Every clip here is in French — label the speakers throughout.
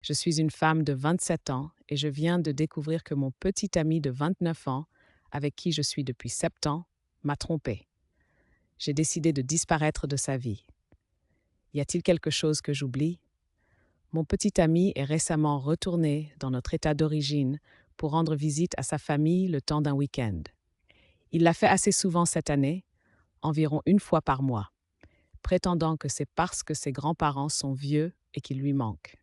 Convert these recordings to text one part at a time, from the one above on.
Speaker 1: Je suis une femme de 27 ans et je viens de découvrir que mon petit ami de 29 ans, avec qui je suis depuis 7 ans, m'a trompée. J'ai décidé de disparaître de sa vie. Y a-t-il quelque chose que j'oublie? Mon petit ami est récemment retourné dans notre état d'origine pour rendre visite à sa famille le temps d'un week-end. Il l'a fait assez souvent cette année, environ une fois par mois, prétendant que c'est parce que ses grands-parents sont vieux et qu'ils lui manquent.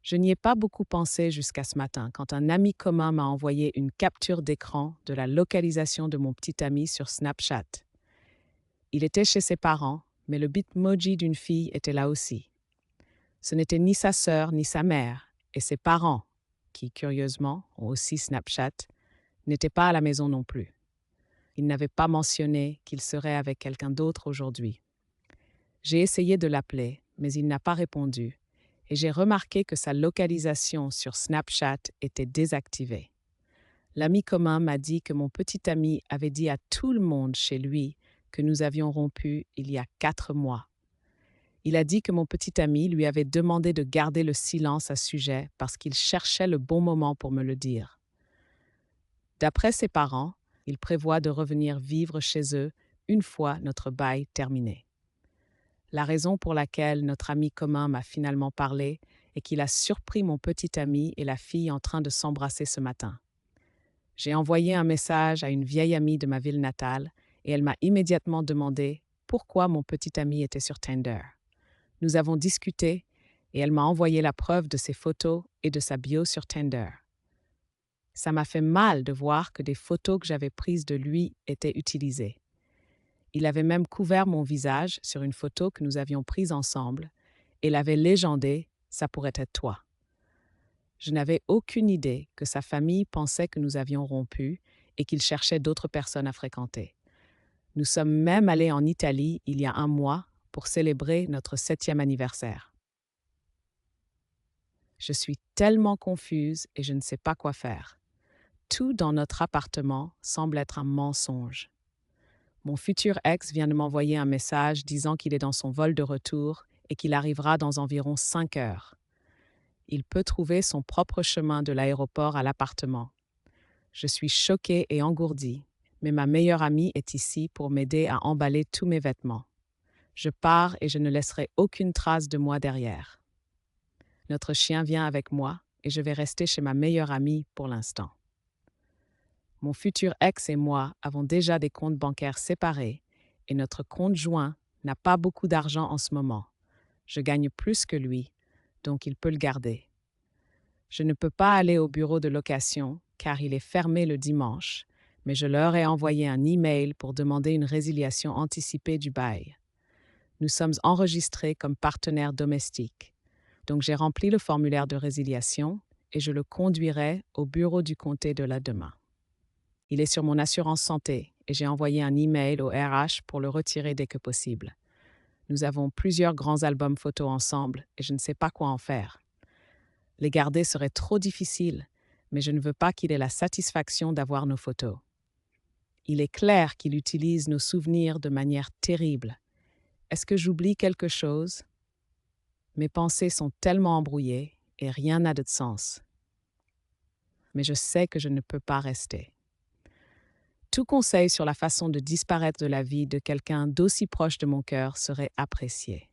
Speaker 1: Je n'y ai pas beaucoup pensé jusqu'à ce matin quand un ami commun m'a envoyé une capture d'écran de la localisation de mon petit ami sur Snapchat. Il était chez ses parents, mais le bitmoji d'une fille était là aussi. Ce n'était ni sa sœur ni sa mère, et ses parents, qui curieusement ont aussi Snapchat, n'étaient pas à la maison non plus. Il n'avait pas mentionné qu'il serait avec quelqu'un d'autre aujourd'hui. J'ai essayé de l'appeler, mais il n'a pas répondu, et j'ai remarqué que sa localisation sur Snapchat était désactivée. L'ami commun m'a dit que mon petit ami avait dit à tout le monde chez lui que nous avions rompu il y a 4 mois. Il a dit que mon petit ami lui avait demandé de garder le silence à ce sujet parce qu'il cherchait le bon moment pour me le dire. D'après ses parents, il prévoit de revenir vivre chez eux une fois notre bail terminé. La raison pour laquelle notre ami commun m'a finalement parlé est qu'il a surpris mon petit ami et la fille en train de s'embrasser ce matin. J'ai envoyé un message à une vieille amie de ma ville natale et elle m'a immédiatement demandé pourquoi mon petit ami était sur Tinder. Nous avons discuté et elle m'a envoyé la preuve de ses photos et de sa bio sur Tinder. Ça m'a fait mal de voir que des photos que j'avais prises de lui étaient utilisées. Il avait même couvert mon visage sur une photo que nous avions prise ensemble et l'avait légendé « Ça pourrait être toi ». Je n'avais aucune idée que sa famille pensait que nous avions rompu et qu'il cherchait d'autres personnes à fréquenter. Nous sommes même allés en Italie il y a un mois pour célébrer notre 7e anniversaire. Je suis tellement confuse et je ne sais pas quoi faire. Tout dans notre appartement semble être un mensonge. Mon futur ex vient de m'envoyer un message disant qu'il est dans son vol de retour et qu'il arrivera dans environ 5 heures. Il peut trouver son propre chemin de l'aéroport à l'appartement. Je suis choquée et engourdie, mais ma meilleure amie est ici pour m'aider à emballer tous mes vêtements. Je pars et je ne laisserai aucune trace de moi derrière. Notre chien vient avec moi et je vais rester chez ma meilleure amie pour l'instant. Mon futur ex et moi avons déjà des comptes bancaires séparés et notre compte joint n'a pas beaucoup d'argent en ce moment. Je gagne plus que lui, donc il peut le garder. Je ne peux pas aller au bureau de location car il est fermé le dimanche, mais je leur ai envoyé un email pour demander une résiliation anticipée du bail. Nous sommes enregistrés comme partenaires domestiques, donc j'ai rempli le formulaire de résiliation et je le conduirai au bureau du comté de là demain. Il est sur mon assurance santé et j'ai envoyé un email au RH pour le retirer dès que possible. Nous avons plusieurs grands albums photos ensemble et je ne sais pas quoi en faire. Les garder serait trop difficile, mais je ne veux pas qu'il ait la satisfaction d'avoir nos photos. Il est clair qu'il utilise nos souvenirs de manière terrible. Est-ce que j'oublie quelque chose? Mes pensées sont tellement embrouillées et rien n'a de sens. Mais je sais que je ne peux pas rester. Tout conseil sur la façon de disparaître de la vie de quelqu'un d'aussi proche de mon cœur serait apprécié.